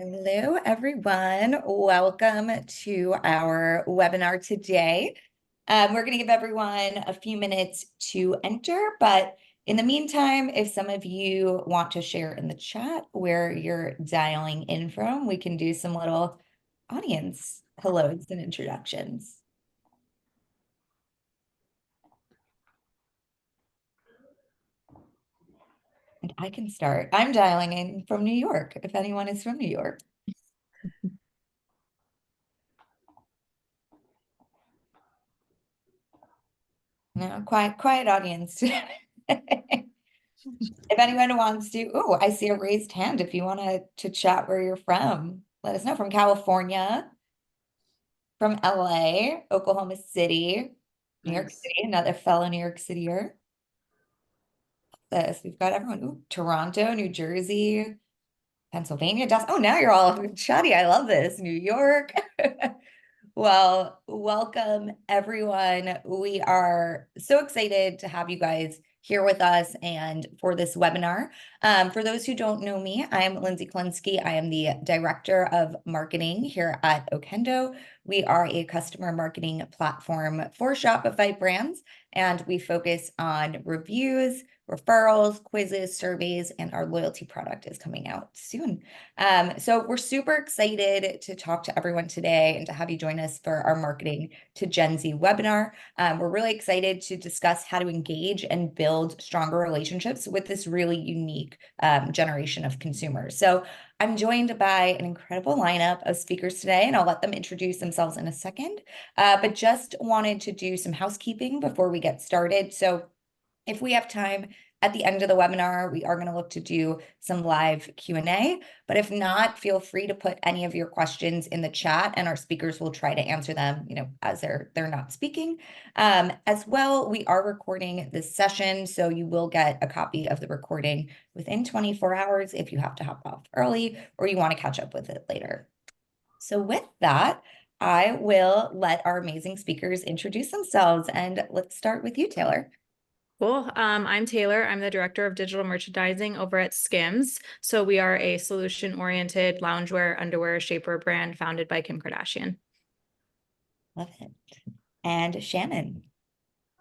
Hello, everyone. Welcome to our webinar today. We're going to give everyone a few minutes to enter, but in the meantime, if some of you want to share in the chat where you're dialing in from, we can do some little audience hellos and introductions. And I can start. I'm dialing in from New York, if anyone is from New York. No, quiet audience. If anyone wants to, oh, I see a raised hand. If you want to chat where you're from, let us know. From California, from LA, Oklahoma City, New York Nice. City, another fellow New York Cityer. We've got everyone. Ooh, Toronto, New Jersey, Pennsylvania, Dawson. Oh, now you're all chatty. I love this. New York. Well, welcome everyone. We are so excited to have you guys here with us and for this webinar. For those who don't know me, I'm Lindsay Klinsky. I am the Director of Marketing here at Okendo. We are a customer marketing platform for Shopify brands, and we focus on reviews, referrals, quizzes, surveys, and our loyalty product is coming out soon. So we're super excited to talk to everyone today and to have you join us for our Marketing to Gen Z webinar. We're really excited to discuss how to engage and build stronger relationships with this really unique generation of consumers. So I'm joined by an incredible lineup of speakers today, and I'll let them introduce themselves in a second. But just wanted to do some housekeeping before we get started. So if we have time at the end of the webinar, we are going to look to do some live Q&A, but if not, feel free to put any of your questions in the chat and our speakers will try to answer them, as they're not speaking. As well, we are recording this session, so you will get a copy of the recording within 24 hours if you have to hop off early or you want to catch up with it later. So with that, I will let our amazing speakers introduce themselves, and let's start with you, Taylor. Cool. I'm Taylor. I'm the Director of Digital Merchandising over at SKIMS. So we are a solution-oriented loungewear, underwear, shapewear brand founded by Kim Kardashian. Love it. And Shannon.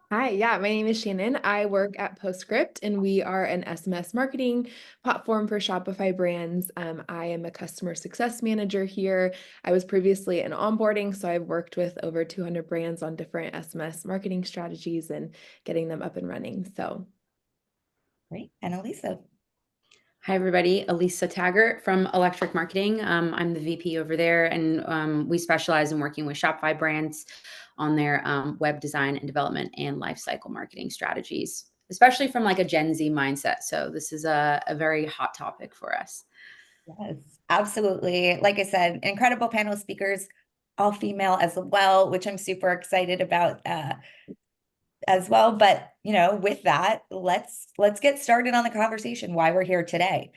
Hi, my name is Shannon. I work at Postscript, and we are an SMS marketing platform for Shopify brands. I am a customer success manager here. I was previously in onboarding, so I've worked with over 200 brands on different SMS marketing strategies and getting them up and running. So, Great. And Elisa. Hi, everybody. Elisa Taggart from Electriq Marketing. I'm the VP over there, and we specialize in working with Shopify brands on their web design and development and lifecycle marketing strategies, especially from like a Gen Z mindset. So this is a very hot topic for us. Yes, absolutely. Like I said, incredible panel of speakers, all female as well, which I'm super excited about as well. But with that, let's get started on the conversation, why we're here today.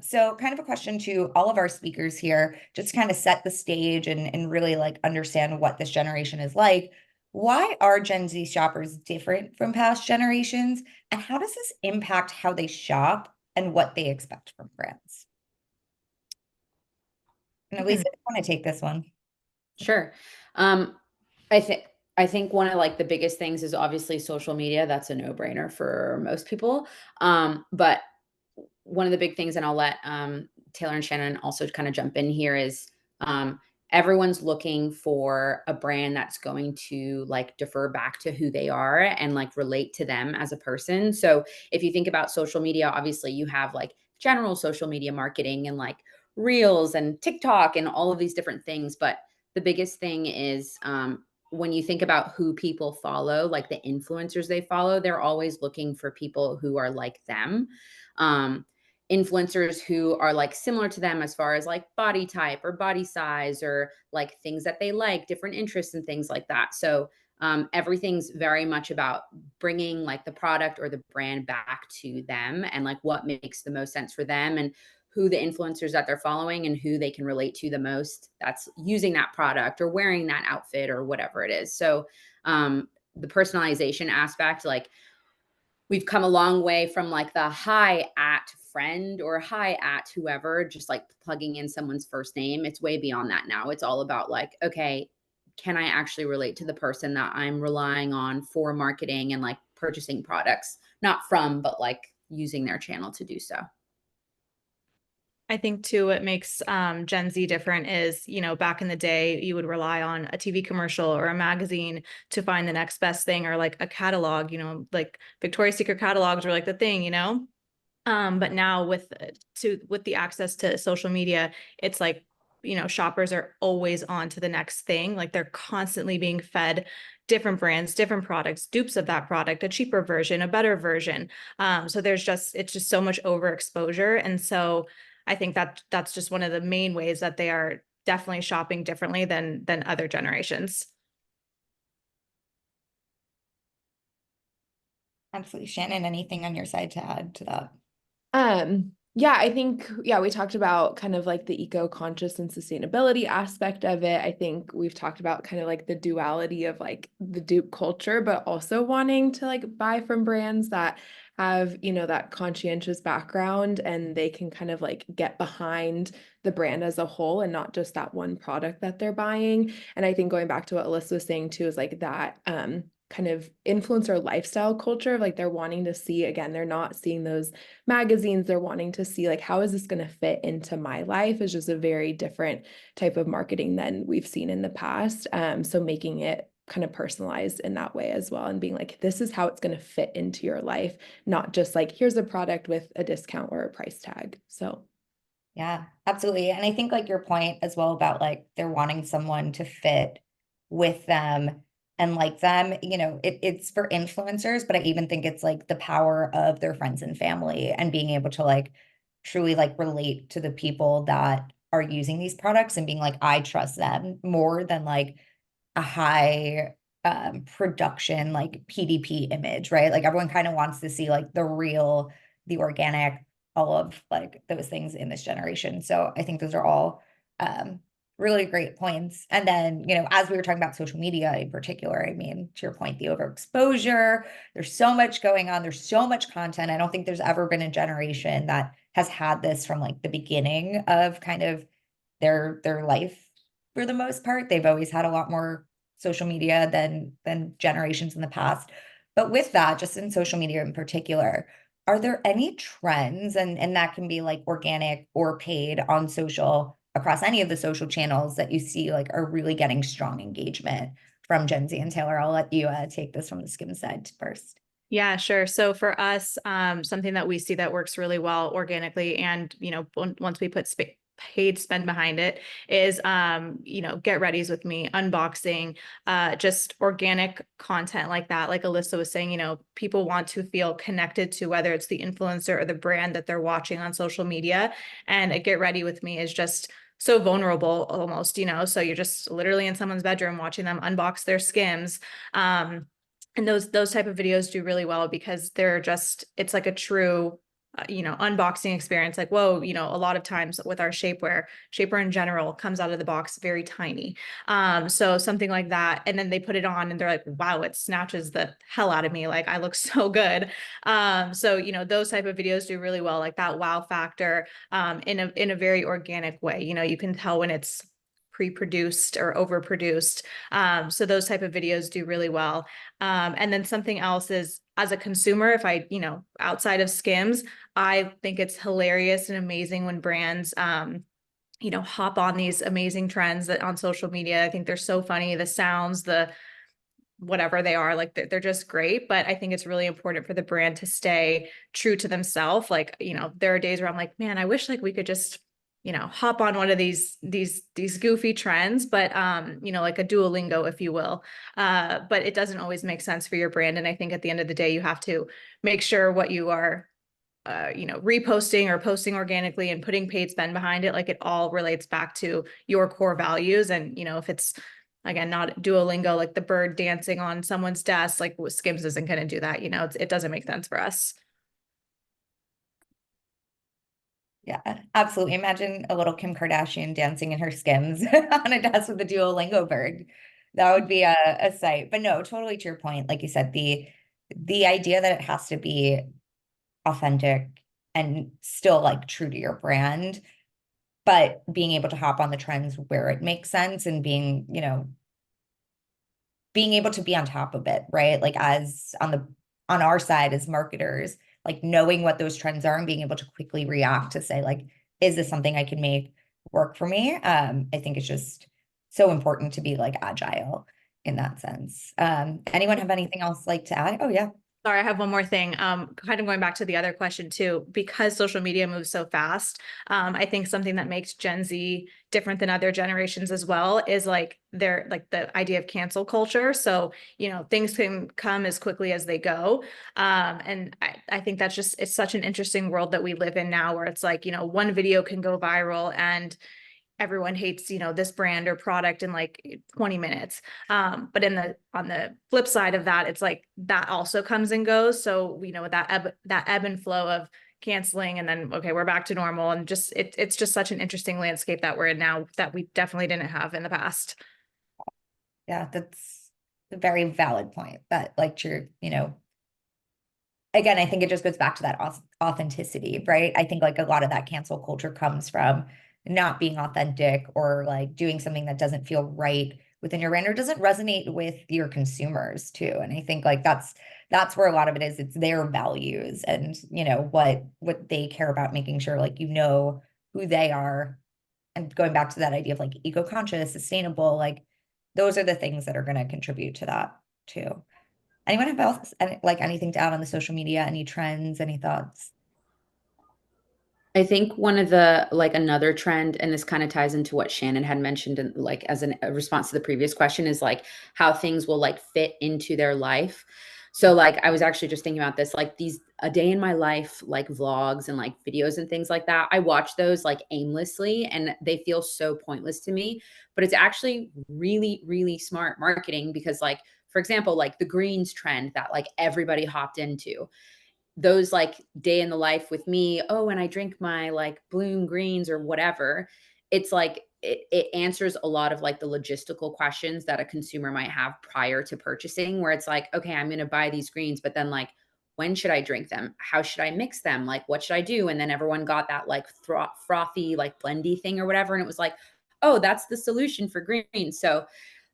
So kind of a question to all of our speakers here, just to kind of set the stage and really like understand what this generation is like. Why are Gen Z shoppers different from past generations? And how does this impact how they shop and what they expect from brands? And Elisa, I want to take this one. Sure. I think one of like the biggest things is obviously social media. That's a no-brainer for most people. But one of the big things, and I'll let Taylor and Shannon also kind of jump in here, is everyone's looking for a brand that's going to like defer back to who they are and like relate to them as a person. So if you think about social media, obviously you have like general social media marketing and like Reels and TikTok and all of these different things. But the biggest thing is when you think about who people follow, like the influencers they follow, they're always looking for people who are like them. Influencers who are like similar to them as far as like body type or body size or like things that they like, different interests and things like that. So everything's very much about bringing like the product or the brand back to them and like what makes the most sense for them and who the influencers that they're following and who they can relate to the most that's using that product or wearing that outfit or whatever it is. So the personalization aspect, like we've come a long way from like the hi at friend or hi at whoever, just like plugging in someone's first name. It's way beyond that now. It's all about like, okay, can I actually relate to the person that I'm relying on for marketing and like purchasing products, not from, but like using their channel to do so. I think too, what makes Gen Z different is, back in the day, you would rely on a TV commercial or a magazine to find the next best thing, or like a catalog, like Victoria's Secret catalogs were like the thing. But now with the access to social media, it's like, shoppers are always on to the next thing. Like they're constantly being fed different brands, different products, dupes of that product, a cheaper version, a better version. So it's just so much overexposure. And so I think that that's just one of the main ways that they are definitely shopping differently than other generations. Absolutely. Shannon, anything on your side to add to that? Yeah, I think, we talked about kind of like the eco-conscious and sustainability aspect of it. I think we've talked about kind of like the duality of like the dupe culture, but also wanting to like buy from brands that have, that conscientious background, and they can kind of like get behind the brand as a whole and not just that one product that they're buying. And I think going back to what Alyssa was saying too, is like that, kind of influencer lifestyle culture, like they're wanting to see, again, they're not seeing those magazines, they're wanting to see like, how is this going to fit into my life, is just a very different type of marketing than we've seen in the past. So making it kind of personalized in that way as well, and being like, this is how it's going to fit into your life, not just like, here's a product with a discount or a price tag. So Yeah, absolutely. And I think like your point as well about like they're wanting someone to fit with them and like them, it's for influencers, but I even think it's like the power of their friends and family and being able to like truly like relate to the people that are using these products and being like, I trust them more than like a high production like PDP image, right? Like everyone kind of wants to see like the real, the organic, all of like those things in this generation. So I think those are all really great points. And then, as we were talking about social media in particular, I mean, to your point, the overexposure, there's so much going on, there's so much content. I don't think there's ever been a generation that has had this from like the beginning of kind of their life for the most part. They've always had a lot more social media than generations in the past. But with that, just in social media in particular, are there any trends, and that can be like organic or paid on social across any of the social channels that you see like are really getting strong engagement from Gen Z? And Taylor, I'll let you take this from the SKIMS side first. Yeah, sure. So for us, something that we see that works really well organically, and once we put paid spend behind it, is get readies with me, unboxing, just organic content like that. Like Alyssa was saying, people want to feel connected to whether it's the influencer or the brand that they're watching on social media, and a get ready with me is just so vulnerable almost, so you're just literally in someone's bedroom watching them unbox their SKIMS. And those type of videos do really well because it's like a true, unboxing experience. Like, whoa, a lot of times with our shapewear in general comes out of the box very tiny. So something like that. And then they put it on and they're like, wow, it snatches the hell out of me. Like I look so good. So, those type of videos do really well, like that wow factor, in a very organic way. You can tell when it's pre-produced or overproduced. So those type of videos do really well. And then something else is, as a consumer, if I, outside of SKIMS, I think it's hilarious and amazing when brands, hop on these amazing trends that on social media. I think they're so funny. The sounds, the whatever they are, like they're just great. But I think it's really important for the brand to stay true to themselves. Like, there are days where I'm like, man, I wish like we could just hop on one of these goofy trends, but like a Duolingo, if you will. But it doesn't always make sense for your brand. And I think at the end of the day, you have to make sure what you are, reposting or posting organically and putting paid spend behind it, like it all relates back to your core values. And, if it's, again, not Duolingo, like the bird dancing on someone's desk, like SKIMS isn't going to do that. It doesn't make sense for us. Yeah, absolutely. Imagine a little Kim Kardashian dancing in her SKIMS on a desk with a Duolingo bird. That would be a sight. But no, totally to your point. Like you said, the idea that it has to be authentic and still like true to your brand, but being able to hop on the trends where it makes sense and being, being able to be on top of it, right? Like as on our side as marketers, like knowing what those trends are and being able to quickly react to say like, is this something I can make work for me? I think it's just so important to be like agile in that sense. Anyone have anything else like to add? Oh yeah. Sorry, I have one more thing. Kind of going back to the other question too, because social media moves so fast. I think something that makes Gen Z different than other generations as well is like the idea of cancel culture. So, things can come as quickly as they go. And I think it's such an interesting world that we live in now where it's like, one video can go viral and everyone hates, this brand or product in like 20 minutes. But on the flip side of that, it's like that also comes and goes. So, that ebb and flow of canceling and then, okay, we're back to normal. And just, it's just such an interesting landscape that we're in now that we definitely didn't have in the past. Yeah, that's a very valid point that like again, I think it just goes back to that authenticity, right? I think like a lot of that cancel culture comes from not being authentic or like doing something that doesn't feel right within your brand or doesn't resonate with your consumers too. And I think like that's where a lot of it is. It's their values and what they care about, making sure like who they are. And going back to that idea of like eco-conscious, sustainable, like those are the things that are going to contribute to that too. Anyone have else like anything to add on the social media? Any trends? Any thoughts? I think one of the another trend, and this kind of ties into what Shannon had mentioned, and like as a response to the previous question, is like how things will like fit into their life. So like I was actually just thinking about this, like these a day in my life, like vlogs and like videos and things like that. I watch those like aimlessly and they feel so pointless to me, but it's actually really, really smart marketing because like, for example, like the greens trend that like everybody hopped into, those like day in the life with me, oh, and I drink my like Bloom greens or whatever. It's like it answers a lot of like the logistical questions that a consumer might have prior to purchasing, where it's like, okay, I'm going to buy these greens, but then like, when should I drink them? How should I mix them? Like, what should I do? And then everyone got that like frothy, like blendy thing or whatever. And it was like, oh, that's the solution for greens. So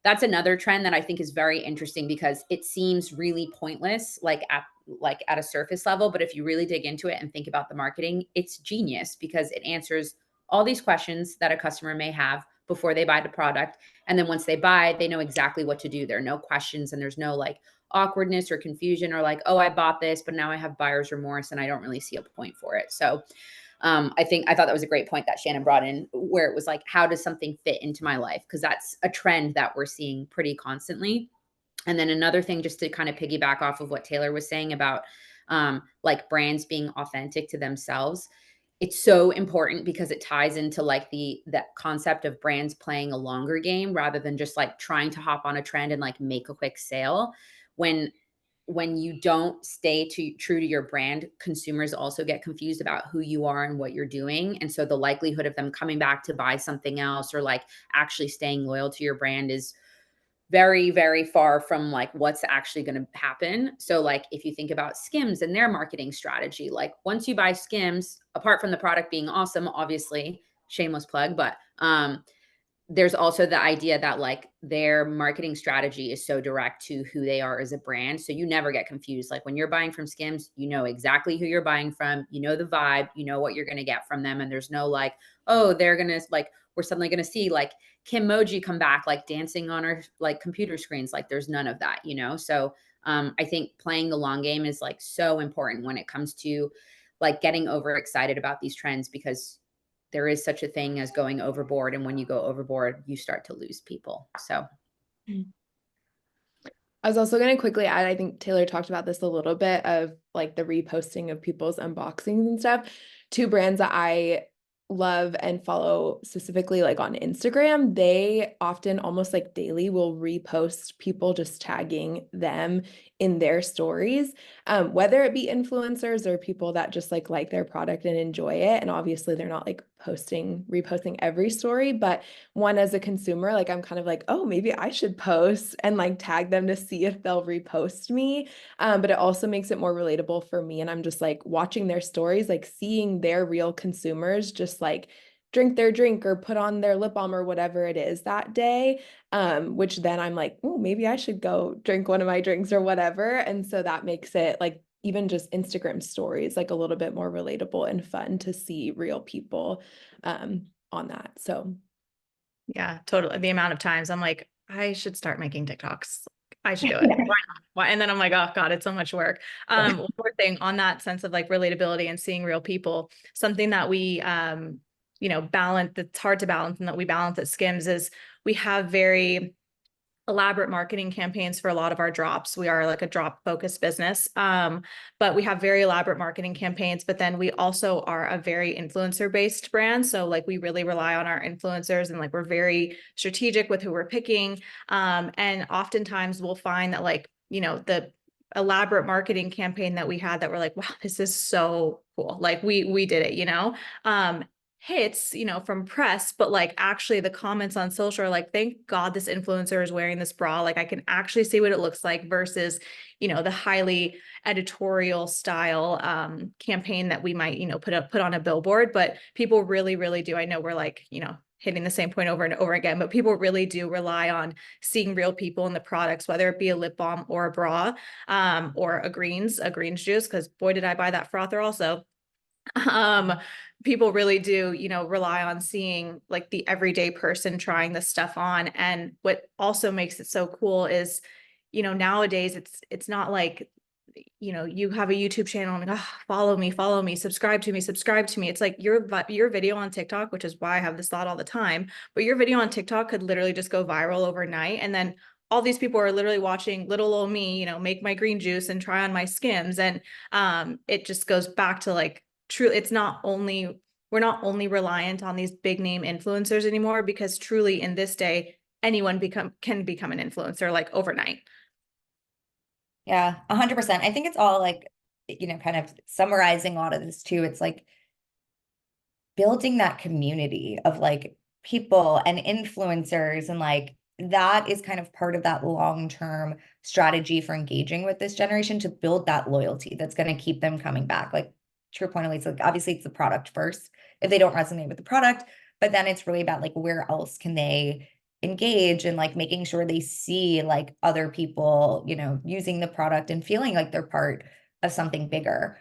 that's another trend that I think is very interesting because it seems really pointless, like at a surface level. But if you really dig into it and think about the marketing, it's genius because it answers all these questions that a customer may have before they buy the product. And then once they buy, they know exactly what to do. There are no questions and there's no like awkwardness or confusion or like, oh, I bought this, but now I have buyer's remorse and I don't really see a point for it. So I thought that was a great point that Shannon brought in, where it was like, how does something fit into my life? Because that's a trend that we're seeing pretty constantly. And then another thing, just to kind of piggyback off of what Taylor was saying about like brands being authentic to themselves. It's so important because it ties into like that concept of brands playing a longer game rather than just like trying to hop on a trend and like make a quick sale. When you don't stay true to your brand, consumers also get confused about who you are and what you're doing. And so the likelihood of them coming back to buy something else or like actually staying loyal to your brand is very, very far from like what's actually going to happen. So like if you think about SKIMS and their marketing strategy, like once you buy SKIMS, apart from the product being awesome, obviously, shameless plug, but there's also the idea that like their marketing strategy is so direct to who they are as a brand. So you never get confused. Like when you're buying from SKIMS, you know exactly who you're buying from, you know the vibe, you know what you're going to get from them. And there's no like, oh, they're going to like, we're suddenly going to see like Kim Moji come back, like dancing on our like computer screens. Like there's none of that, you know? So I think playing the long game is like so important when it comes to like getting overexcited about these trends because there is such a thing as going overboard. And when you go overboard, you start to lose people. So I was also going to quickly add, I think Taylor talked about this a little bit of like the reposting of people's unboxings and stuff. Two brands that I love and follow specifically like on Instagram, they often almost like daily will repost people just tagging them in their stories, whether it be influencers or people that just like their product and enjoy it. And obviously they're not like reposting every story, but one as a consumer, like I'm kind of like, oh, maybe I should post and like tag them to see if they'll repost me. But it also makes it more relatable for me. And I'm just like watching their stories, like seeing their real consumers just like drink their drink or put on their lip balm or whatever it is that day. Which then I'm like, oh, maybe I should go drink one of my drinks or whatever. And so that makes it like even just Instagram stories like a little bit more relatable and fun to see real people on that. So Yeah, totally. The amount of times I'm like, I should start making TikToks. I should do it. Why not? Why? And then I'm like, oh God, it's so much work. One more thing on that sense of like relatability and seeing real people, something that we, balance, that's hard to balance and that we balance at SKIMS is we have very elaborate marketing campaigns for a lot of our drops. We are like a drop focused business. But we have very elaborate marketing campaigns, but then we also are a very influencer based brand. So like we really rely on our influencers and like we're very strategic with who we're picking. And oftentimes we'll find that like, the elaborate marketing campaign that we had that we're like, wow, this is so cool. Like we did it, hits, from press, but like actually the comments on social are like, thank God this influencer is wearing this bra. Like I can actually see what it looks like versus, the highly editorial style campaign that we might, put on a billboard. But people really, really do. I know we're like, hitting the same point over and over again, but people really do rely on seeing real people in the products, whether it be a lip balm or a bra, or a greens juice. Cause boy, did I buy that frother also. People really do, rely on seeing like the everyday person trying this stuff on. And what also makes it so cool is, nowadays it's not like, you have a YouTube channel and follow me, subscribe to me. It's like your video on TikTok, which is why I have this thought all the time, but your video on TikTok could literally just go viral overnight. And then all these people are literally watching little old me, make my green juice and try on my Skims. And it just goes back to like, true, we're not only reliant on these big name influencers anymore, because truly in this day, anyone can become an influencer like overnight. Yeah, 100%. I think it's all like, kind of summarizing a lot of this too. It's like building that community of like people and influencers, and like that is kind of part of that long-term strategy for engaging with this generation, to build that loyalty that's going to keep them coming back. Like true point, Elise, like obviously it's the product first if they don't resonate with the product, but then it's really about like where else can they engage, and like making sure they see like other people, using the product and feeling like they're part of something bigger.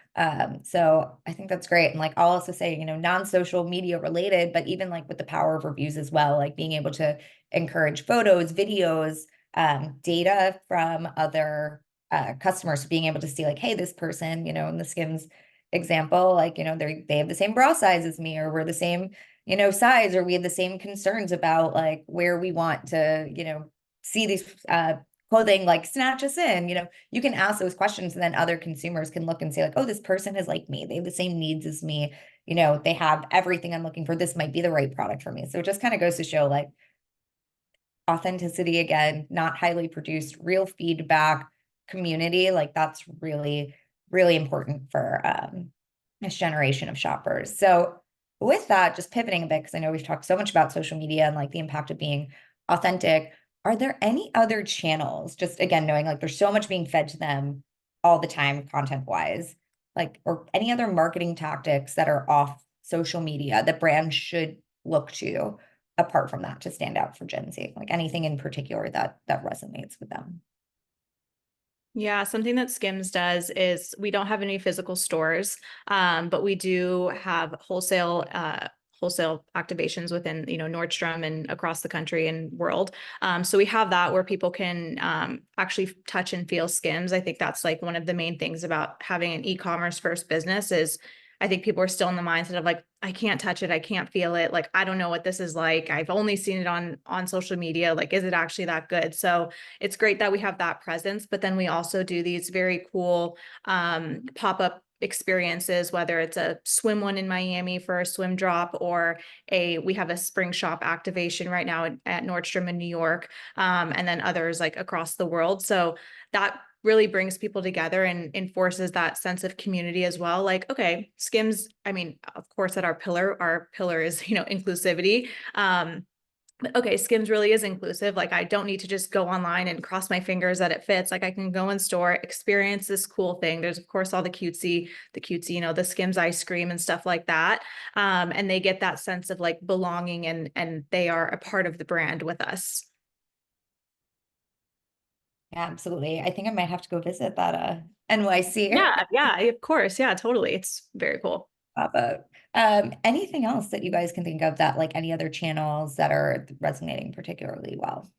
So I think that's great. And like I'll also say, non-social media related, but even like with the power of reviews as well, like being able to encourage photos, videos, data from other customers, being able to see like, hey, this person, in the Skims example, like, they have the same bra size as me, or we're the same, size, or we have the same concerns about like where we want to, see these clothing, like snatch us in, you can ask those questions, and then other consumers can look and say like, oh, this person is like me. They have the same needs as me. They have everything I'm looking for. This might be the right product for me. So it just kind of goes to show like authenticity again, not highly produced, real feedback, community. Like that's really, really important for this generation of shoppers. So with that, just pivoting a bit, because I know we've talked so much about social media and like the impact of being authentic. Are there any other channels, just again, knowing like there's so much being fed to them all the time, content wise, like, or any other marketing tactics that are off social media that brands should look to apart from that to stand out for Gen Z? Like anything in particular that resonates with them? Yeah, something that SKIMS does is we don't have any physical stores, but we do have wholesale activations within, Nordstrom and across the country and world. So we have that where people can actually touch and feel SKIMS. I think that's like one of the main things about having an e-commerce first business is I think people are still in the mindset of like, I can't touch it. I can't feel it. Like, I don't know what this is like. I've only seen it on social media. Like, is it actually that good? So it's great that we have that presence, but then we also do these very cool pop-up experiences, whether it's a swim one in Miami for a swim drop, or we have a spring shop activation right now at Nordstrom in New York, and then others like across the world. So that really brings people together and enforces that sense of community as well. Like, okay, SKIMS, I mean, of course, that our pillar is, inclusivity. But okay, SKIMS really is inclusive. Like, I don't need to just go online and cross my fingers that it fits. Like, I can go in store, experience this cool thing. There's of course all the cutesy, the SKIMS ice cream and stuff like that. And they get that sense of like belonging, and they are a part of the brand with us. Yeah, absolutely. I think I might have to go visit that NYC Yeah, of course. Yeah, totally. It's very cool. pop-up. Anything else that you guys can think of that like any other channels that are resonating particularly well?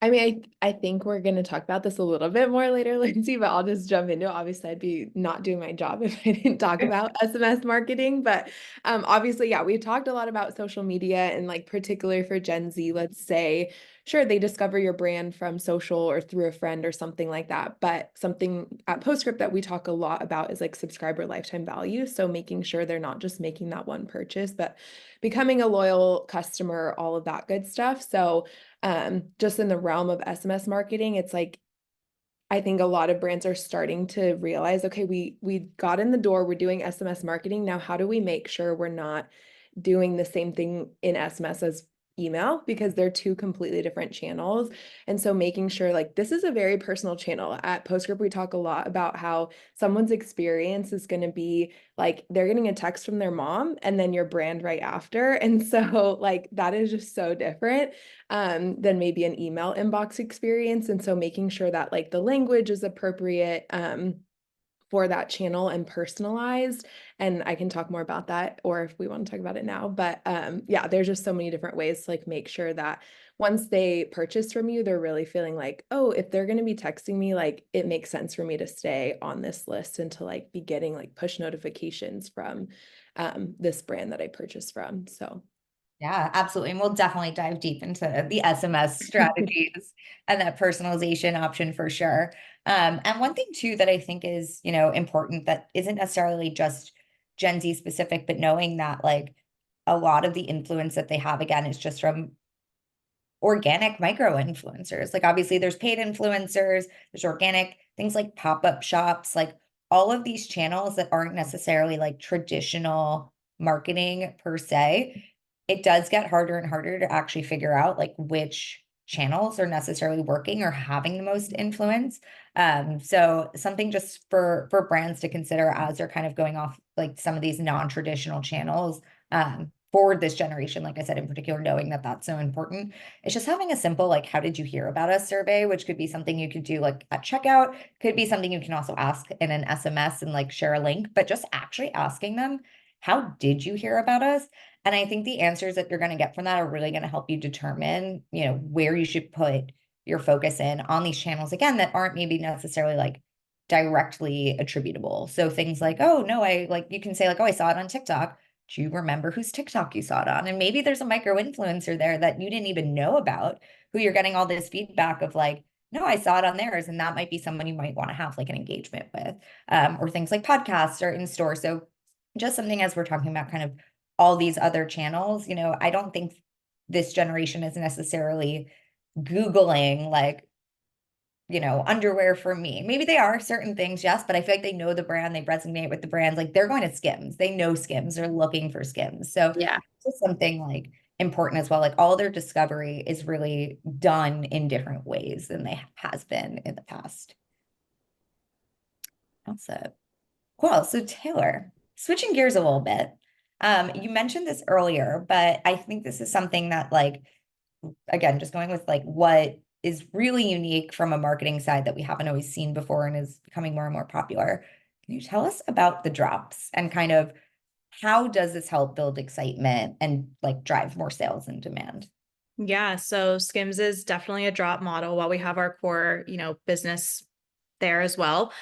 I mean, I think we're going to talk about this a little bit more later, Lindsay, but I'll just jump into it. Obviously, I'd be not doing my job if I didn't talk about SMS marketing. But obviously, yeah, we've talked a lot about social media, and like particularly for Gen Z, let's say, sure, they discover your brand from social or through a friend or something like that. But something at Postscript that we talk a lot about is like subscriber lifetime value. So making sure they're not just making that one purchase, but becoming a loyal customer, all of that good stuff. So just in the realm of SMS marketing, it's like, I think a lot of brands are starting to realize, okay, we got in the door, we're doing SMS marketing. Now, how do we make sure we're not doing the same thing in SMS as email, because they're two completely different channels? And so making sure like this is a very personal channel. At Postscript, we talk a lot about how someone's experience is going to be like they're getting a text from their mom and then your brand right after. And so like that is just so different than maybe an email inbox experience. And so making sure that like the language is appropriate for that channel and personalized. And I can talk more about that, or if we want to talk about it now. But yeah, there's just so many different ways to like make sure that once they purchase from you, they're really feeling like, oh, if they're going to be texting me, like it makes sense for me to stay on this list and to like be getting like push notifications from this brand that I purchased from. So Yeah, absolutely. And we'll definitely dive deep into the SMS strategies and that personalization option for sure. And one thing too that I think is, important that isn't necessarily just Gen Z specific, but knowing that like a lot of the influence that they have again is just from organic micro influencers. Like obviously there's paid influencers, there's organic things like pop-up shops, like all of these channels that aren't necessarily like traditional marketing per se. It does get harder and harder to actually figure out like which channels are necessarily working or having the most influence. So something just for brands to consider as they're kind of going off like some of these non-traditional channels for this generation, like I said, in particular, knowing that that's so important. It's just having a simple, like, how did you hear about us survey, which could be something you could do like at checkout, could be something you can also ask in an SMS and like share a link, but just actually asking them, how did you hear about us? And I think the answers that you're going to get from that are really going to help you determine, where you should put your focus in on these channels, again, that aren't maybe necessarily like directly attributable. So things like, oh, no, you can say like, oh, I saw it on TikTok. Do you remember whose TikTok you saw it on? And maybe there's a micro influencer there that you didn't even know about, who you're getting all this feedback of like, no, I saw it on theirs. And that might be someone you might want to have like an engagement with, or things like podcasts or in store. So just something as we're talking about kind of all these other channels, I don't think this generation is necessarily Googling like, underwear for me. Maybe they are certain things, yes, but I feel like they know the brand, they resonate with the brands. Like they're going to SKIMS, they know SKIMS, they're looking for SKIMS. So Yeah. it's something like important as well. Like all their discovery is really done in different ways than they has been in the past. That's it. Cool. So Taylor, switching gears a little bit. You mentioned this earlier, but I think this is something that like, again, just going with like what is really unique from a marketing side that we haven't always seen before and is becoming more and more popular. Can you tell us about the drops and kind of how does this help build excitement and like drive more sales and demand? Yeah, so SKIMS is definitely a drop model. While we have our core, business there as well,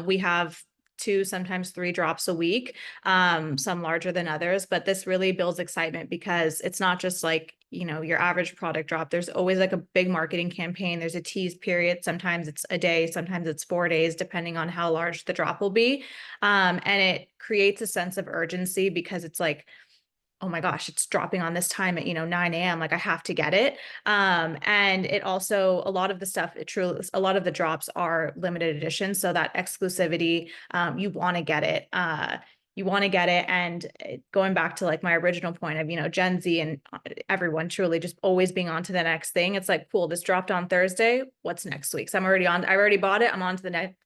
we have 2, sometimes 3 drops a week, some larger than others, but this really builds excitement because it's not just like, your average product drop, there's always like a big marketing campaign. There's a tease period. Sometimes it's a day, sometimes it's 4 days, depending on how large the drop will be. And it creates a sense of urgency because it's like, oh my gosh, it's dropping on this time at, 9 a.m. Like I have to get it. And it also, a lot of the stuff, a lot of the drops are limited edition. So that exclusivity, you want to get it. You want to get it. And going back to like my original point of, Gen Z and everyone truly just always being on to the next thing. It's like, cool, this dropped on Thursday. What's next week? So I already bought it. I'm on to the next,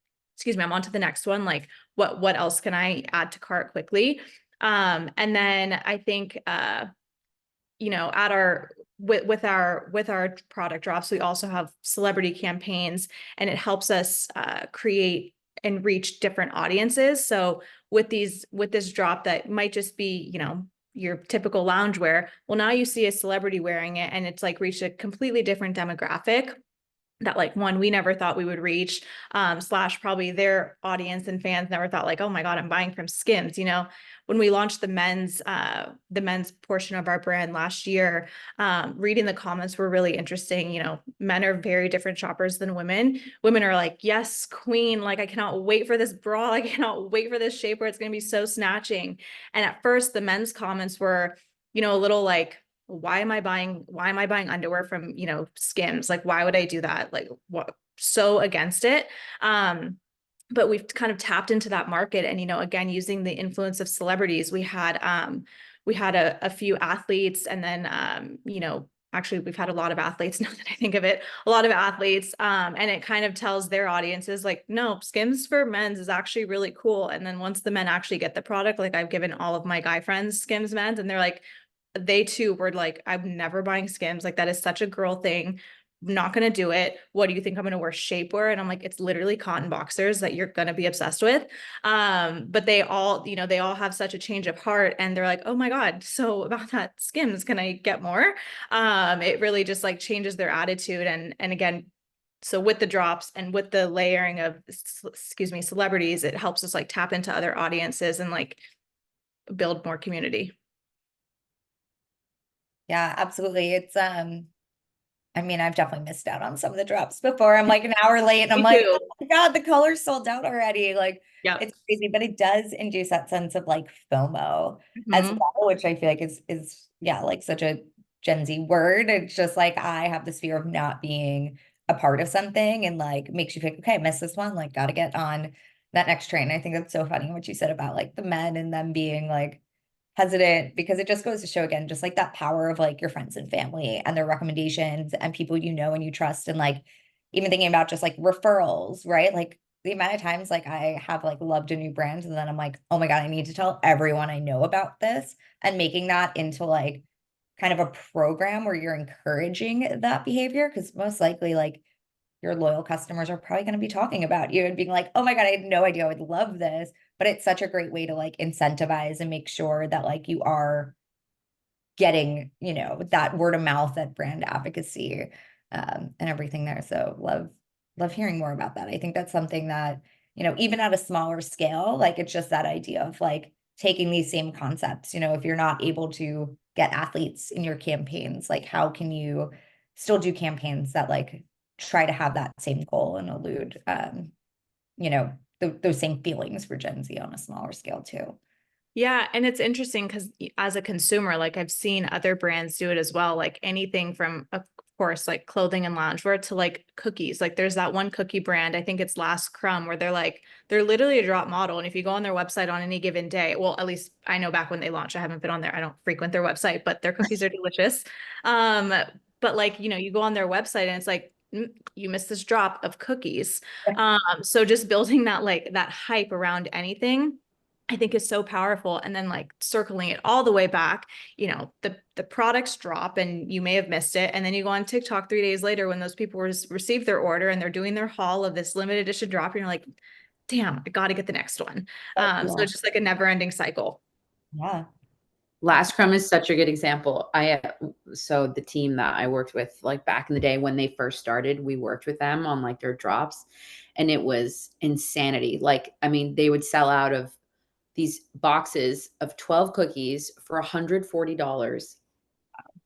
I'm on to the next one. Like what else can I add to cart quickly? And then I think, at with our product drops, we also have celebrity campaigns, and it helps us create and reach different audiences. So with this drop that might just be, your typical loungewear, well, now you see a celebrity wearing it, and it's like reached a completely different demographic that like one we never thought we would reach, slash probably their audience and fans never thought like, oh my God, I'm buying from Skims. When we launched the men's portion of our brand last year, reading the comments were really interesting. Men are very different shoppers than women. Women are like, yes, queen, like I cannot wait for this bra. I cannot wait for this shape where it's going to be so snatching. And at first the men's comments were, a little like, why am I buying underwear from, Skims? Like, why would I do that? Like, what? So against it. But we've kind of tapped into that market, and, again, using the influence of celebrities, we had a few athletes, and then, actually we've had a lot of athletes now that I think of it, a lot of athletes. And it kind of tells their audiences like, no, Skims for men's is actually really cool. And then once the men actually get the product, like I've given all of my guy friends Skims men's, and they're like, they too were like, I'm never buying Skims. Like that is such a girl thing. I'm not going to do it. What do you think I'm going to wear shapewear? And I'm like, it's literally cotton boxers that you're going to be obsessed with. But they all, they all have such a change of heart, and they're like, oh my God, so about that Skims, can I get more? It really just like changes their attitude. And again, so with the drops and with the layering of, celebrities, it helps us like tap into other audiences and like build more community. Yeah, absolutely. I mean, I've definitely missed out on some of the drops before. I'm like an hour late and I'm Me like, too. oh my God, the color's sold out already. Like Yeah. it's crazy, but it does induce that sense of like FOMO as Mhm. well, which I feel like is yeah, like such a Gen Z word. It's just like I have this fear of not being a part of something, and like makes you think, okay, I missed this one, like gotta get on that next train. I think that's so funny what you said about like the men and them being like hesitant, because it just goes to show again, just like that power of like your friends and family and their recommendations and people you know and you trust. And like even thinking about just like referrals, right? Like the amount of times like I have like loved a new brand and then I'm like, oh my God, I need to tell everyone I know about this, and making that into like kind of a program where you're encouraging that behavior. Because most likely like your loyal customers are probably going to be talking about you and being like, oh my God, I had no idea I would love this. But it's such a great way to like incentivize and make sure that like you are getting, that word of mouth, that brand advocacy, and everything there. So love hearing more about that. I think that's something that, even at a smaller scale, like it's just that idea of like taking these same concepts, if you're not able to get athletes in your campaigns, like how can you still do campaigns that like try to have that same goal and elude, those same feelings for Gen Z on a smaller scale too. Yeah. And it's interesting because as a consumer, like I've seen other brands do it as well, like anything from, of course, like clothing and loungewear to like cookies. Like there's that one cookie brand, I think it's Last Crumb, where they're literally a drop model. And if you go on their website on any given day, well, at least I know back when they launched, I haven't been on there. I don't frequent their website, but their cookies are delicious. But like, you go on their website and it's like, you missed this drop of cookies. So just building that, like that hype around anything, I think is so powerful. And then like circling it all the way back, the products drop and you may have missed it. And then you go on TikTok 3 days later when those people receive their order and they're doing their haul of this limited edition drop. And you're like, damn, I got to get the next one. So it's just like a never ending cycle. Yeah. Last Crumb is such a good example. So the team that I worked with, like back in the day when they first started, we worked with them on like their drops, and it was insanity. Like, I mean, they would sell out of these boxes of 12 cookies for $140.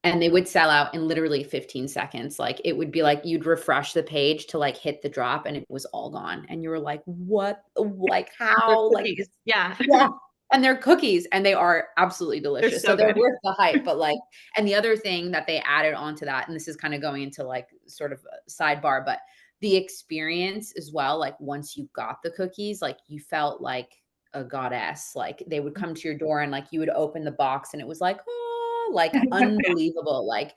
and they would sell out in literally 15 seconds. Like it would be like you'd refresh the page to like hit the drop and it was all gone. And you were like, what? Like They're how? Like cookies. Yeah. yeah. And they're cookies and they are absolutely They're delicious. So so they're good. worth the hype. But like, and the other thing that they added onto that, and this is kind of going into like sort of a sidebar, but the experience as well, like once you got the cookies, like you felt like a goddess. Like they would come to your door and like you would open the box and it was like, oh, like unbelievable. Like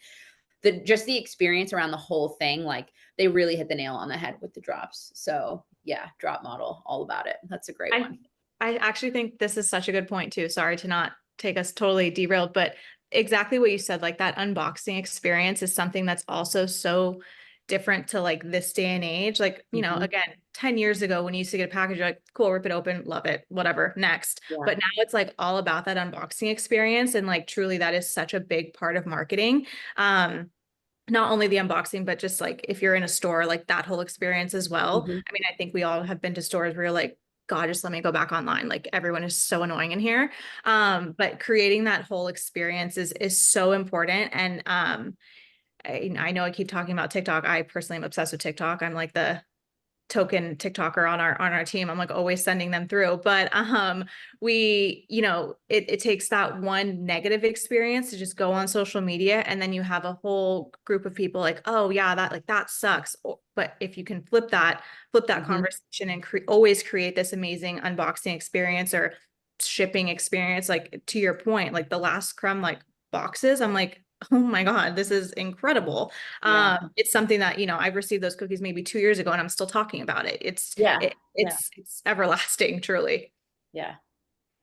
just the experience around the whole thing, like they really hit the nail on the head with the drops. So yeah, drop model, all about it. That's a great I one. I actually think this is such a good point too. Sorry to not take us totally derailed, but exactly what you said, like that unboxing experience is something that's also so different to like this day and age. Like, Mhm. again, 10 years ago when you used to get a package, you're like, cool, rip it open, love it, whatever, next. Yeah. But now it's like all about that unboxing experience. And like truly that is such a big part of marketing. Not only the unboxing, but just like if you're in a store, like that whole experience as well. Mhm. I mean, I think we all have been to stores where you're like, God, just let me go back online. Like everyone is so annoying in here. But creating that whole experience is so important. And I know I keep talking about TikTok. I personally am obsessed with TikTok. I'm like the token TikToker on our team. I'm like always sending them through. But we, it takes that one negative experience to just go on social media and then you have a whole group of people like, oh yeah, that sucks. But if you can flip that Mhm. conversation and always create this amazing unboxing experience or shipping experience, like to your point, like the last crumb like boxes, I'm like, oh my God, this is incredible. Yeah. It's something that, I've received those cookies maybe 2 years ago and I'm still talking about it. Yeah. Yeah. It's everlasting, truly. Yeah.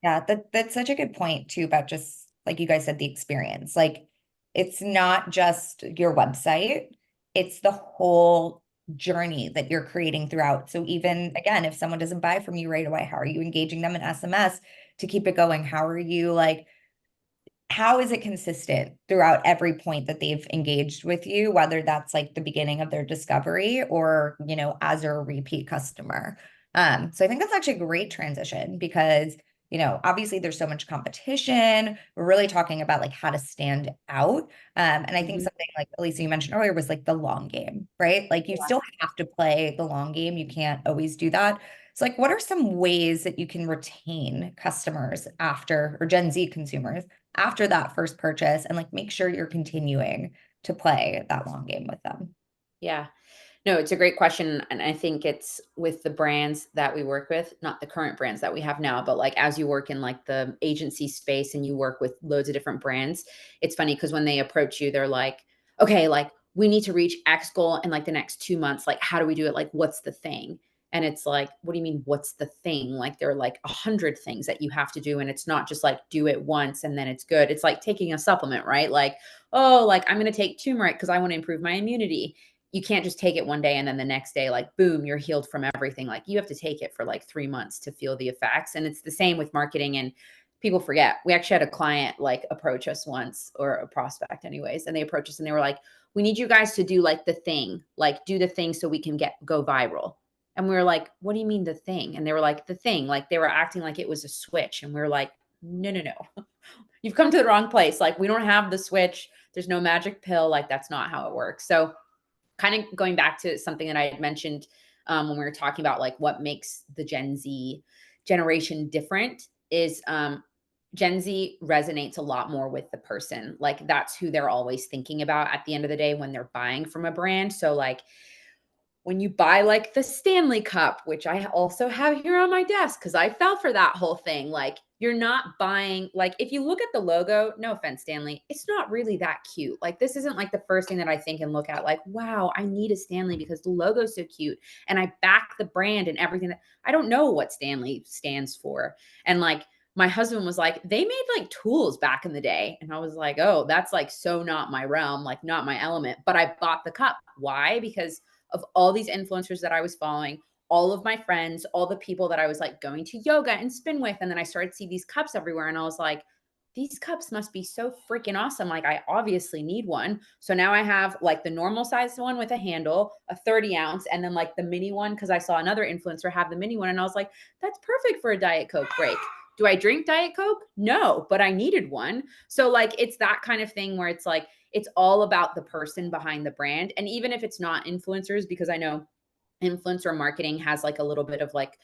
Yeah, that's such a good point too about just like you guys said, the experience. Like it's not just your website, it's the whole journey that you're creating throughout. So even again, if someone doesn't buy from you right away, how are you engaging them in SMS to keep it going? How are you like how is it consistent throughout every point that they've engaged with you, whether that's like the beginning of their discovery or, as a repeat customer? So I think that's actually a great transition because, obviously there's so much competition. We're really talking about like how to stand out. And I think Mhm. something like Elisa, you mentioned earlier was like the long game, right? Like you Yeah. still have to play the long game. You can't always do that. So like, what are some ways that you can retain customers after, or Gen Z consumers after that first purchase and like make sure you're continuing to play that long game with them? Yeah. No, it's a great question. And I think it's with the brands that we work with, not the current brands that we have now, but like as you work in like the agency space and you work with loads of different brands, it's funny because when they approach you, they're like, okay, like we need to reach X goal in like the next 2 months. Like, how do we do it? Like, what's the thing? And it's like, what do you mean, what's the thing? Like, there are like 100 things that you have to do. And it's not just like do it once and then it's good. It's like taking a supplement, right? Like, oh, like I'm going to take turmeric because I want to improve my immunity. You can't just take it one day and then the next day, like, boom, you're healed from everything. Like you have to take it for like 3 months to feel the effects. And it's the same with marketing. And people forget. We actually had a client like approach us once, or a prospect anyways. And they approached us and they were like, we need you guys to do like the thing, like do the thing so we can go viral. And we were like, what do you mean the thing? And they were like, the thing, like they were acting like it was a switch. And we were like, no, no, no. You've come to the wrong place. Like we don't have the switch. There's no magic pill. Like that's not how it works. So kind of going back to something that I had mentioned when we were talking about like what makes the Gen Z generation different is Gen Z resonates a lot more with the person. Like that's who they're always thinking about at the end of the day when they're buying from a brand. So like when you buy like the Stanley Cup, which I also have here on my desk because I fell for that whole thing. Like you're not buying, like if you look at the logo, no offense, Stanley, it's not really that cute. Like this isn't like the first thing that I think and look at like, wow, I need a Stanley because the logo's so cute. And I back the brand and everything that I don't know what Stanley stands for. And like my husband was like, they made like tools back in the day. And I was like, oh, that's like so not my realm, like not my element. But I bought the cup. Why? Because of all these influencers that I was following, all of my friends, all the people that I was like going to yoga and spin with. And then I started to see these cups everywhere. And I was like, these cups must be so freaking awesome. Like I obviously need one. So now I have like the normal sized one with a handle, a 30 ounce, and then like the mini one. Cause I saw another influencer have the mini one. And I was like, that's perfect for a Diet Coke break. Do I drink Diet Coke? No, but I needed one. So like, it's that kind of thing where it's like, it's all about the person behind the brand. And even if it's not influencers, because I know influencer marketing has like a little bit of like,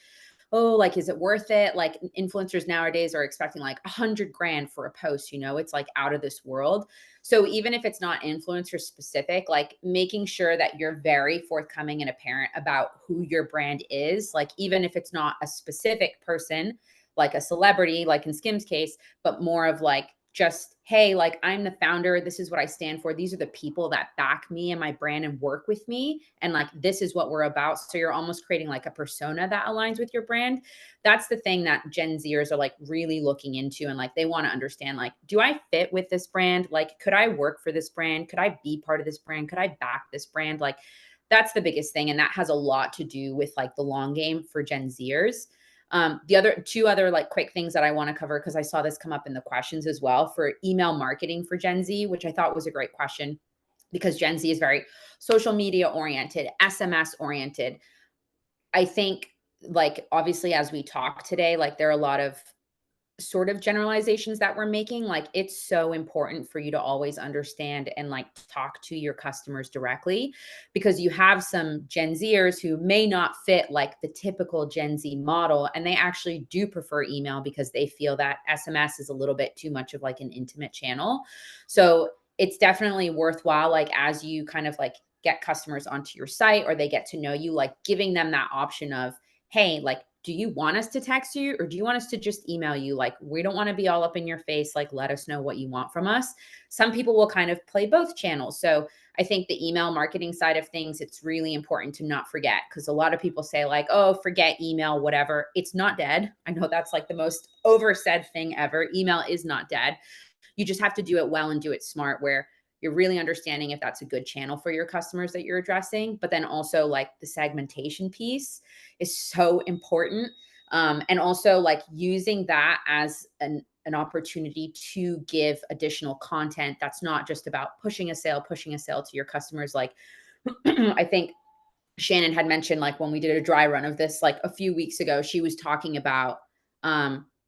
oh, like, is it worth it? Like influencers nowadays are expecting like 100 grand for a post, it's like out of this world. So even if it's not influencer specific, like making sure that you're very forthcoming and apparent about who your brand is, like even if it's not a specific person, like a celebrity, like in Skims case, but more of like, just, hey, like I'm the founder. This is what I stand for. These are the people that back me and my brand and work with me. And like, this is what we're about. So you're almost creating like a persona that aligns with your brand. That's the thing that Gen Zers are like really looking into. And like, they want to understand, like, do I fit with this brand? Like, could I work for this brand? Could I be part of this brand? Could I back this brand? Like, that's the biggest thing. And that has a lot to do with like the long game for Gen Zers. The other two other like quick things that I want to cover, because I saw this come up in the questions as well, for email marketing for Gen Z, which I thought was a great question, because Gen Z is very social media oriented, SMS oriented. I think like, obviously, as we talk today, like there are a lot of sort of generalizations that we're making. Like, it's so important for you to always understand and like talk to your customers directly, because you have some Gen Zers who may not fit like the typical Gen Z model, and they actually do prefer email because they feel that SMS is a little bit too much of like an intimate channel. So it's definitely worthwhile, like as you kind of like get customers onto your site, or they get to know you, like giving them that option of, hey, like, do you want us to text you, or do you want us to just email you? Like, we don't want to be all up in your face. Like, let us know what you want from us. Some people will kind of play both channels. So I think the email marketing side of things, it's really important to not forget, because a lot of people say like, oh, forget email, whatever. It's not dead. I know that's like the most oversaid thing ever. Email is not dead. You just have to do it well and do it smart, where you're really understanding if that's a good channel for your customers that you're addressing. But then also like the segmentation piece is so important. And also like using that as an opportunity to give additional content that's not just about pushing a sale to your customers. Like I think Shannon had mentioned, like when we did a dry run of this like a few weeks ago, she was talking about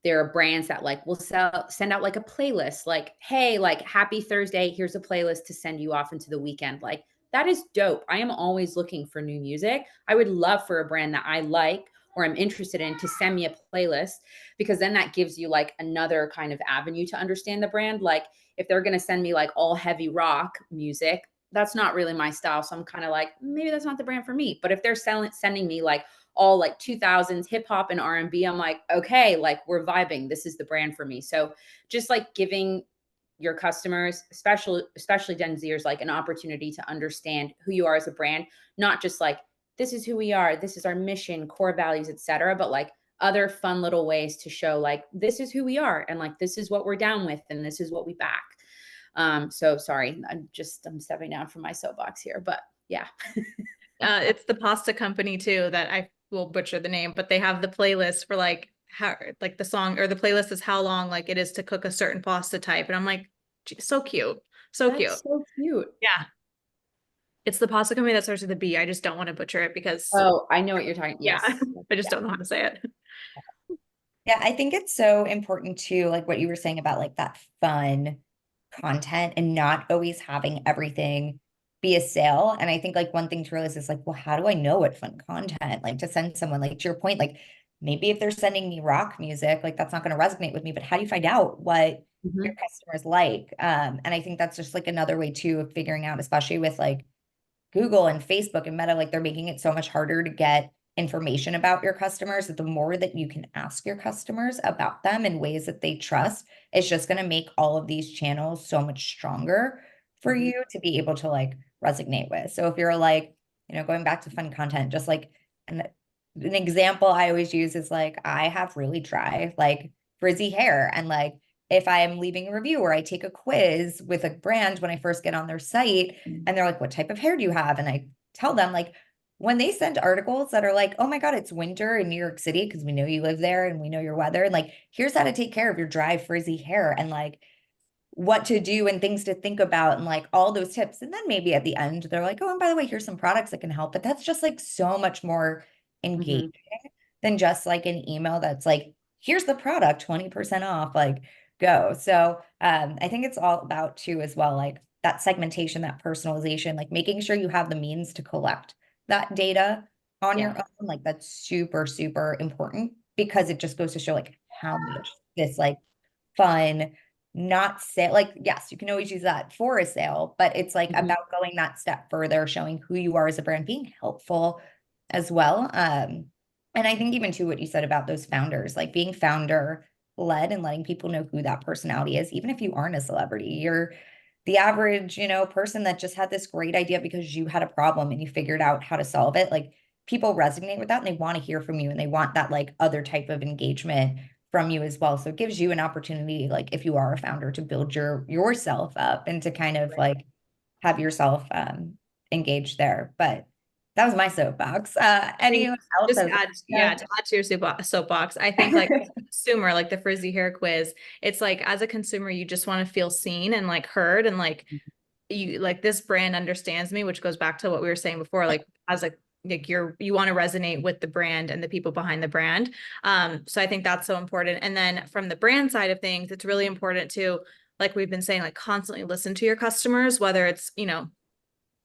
there are brands that like will send out like a playlist, like, hey, like happy Thursday, here's a playlist to send you off into the weekend. Like, that is dope. I am always looking for new music. I would love for a brand that I like or I'm interested in to send me a playlist, because then that gives you like another kind of avenue to understand the brand. Like if they're going to send me like all heavy rock music, that's not really my style. So I'm kind of like, maybe that's not the brand for me. But if they're sending me like all like 2000s hip hop and R&B, I'm like, okay, like we're vibing. This is the brand for me. So just like giving your customers, especially Gen Zers, like an opportunity to understand who you are as a brand, not just like, this is who we are, this is our mission, core values, etc., but like other fun little ways to show like, this is who we are, and like, this is what we're down with, and this is what we back. So sorry, I'm stepping down from my soapbox here, but yeah. It's the pasta company too that I will butcher the name, but they have the playlist for like how, like the song or the playlist is how long like it is to cook a certain pasta type. And I'm like, gee, so cute. So That's cute. so cute. Yeah. It's the pasta company that starts with a B. I just don't want to butcher it because Oh, I know what you're talking. yeah, Yes. I just don't know how to say it. Yeah, I think it's so important too, like what you were saying about like that fun content and not always having everything be a sale. And I think like one thing to realize is like, well, how do I know what fun content, like to send someone, like to your point, like maybe if they're sending me rock music, like that's not going to resonate with me, but how do you find out what your customers like? And I think that's just like another way too of figuring out, especially with like Google and Facebook and Meta, like they're making it so much harder to get information about your customers, that the more that you can ask your customers about them in ways that they trust, it's just going to make all of these channels so much stronger for you to be able to like resonate with. So if you're like, going back to fun content, just like an example I always use is like, I have really dry, like frizzy hair. And like, if I'm leaving a review or I take a quiz with a brand when I first get on their site and they're like, what type of hair do you have? And I tell them like, when they send articles that are like, oh my God, it's winter in New York City, because we know you live there and we know your weather. And like, here's how to take care of your dry, frizzy hair and like what to do and things to think about and like all those tips. And then maybe at the end, they're like, oh, and by the way, here's some products that can help. But that's just like so much more engaging than just like an email that's like, here's the product, 20% off, like go. So I think it's all about too as well, like that segmentation, that personalization, like making sure you have the means to collect that data on your own. Like that's super, super important because it just goes to show like how much this like fun, not sale. Like, yes, you can always use that for a sale, but it's like about going that step further, showing who you are as a brand, being helpful as well. And I think even too what you said about those founders, like being founder led and letting people know who that personality is, even if you aren't a celebrity, you're the average, person that just had this great idea because you had a problem and you figured out how to solve it. Like people resonate with that and they want to hear from you and they want that like other type of engagement from you as well. So it gives you an opportunity, like if you are a founder, to build yourself up and to kind of like have yourself engaged there. But that was my soapbox. Anyone else Just has add, yeah, to add to your soapbox, I think like as a consumer, like the frizzy hair quiz, it's like as a consumer, you just want to feel seen and like heard and like you like this brand understands me, which goes back to what we were saying before, like as a like you want to resonate with the brand and the people behind the brand. So I think that's so important. And then from the brand side of things, it's really important to, like we've been saying, like constantly listen to your customers, whether it's,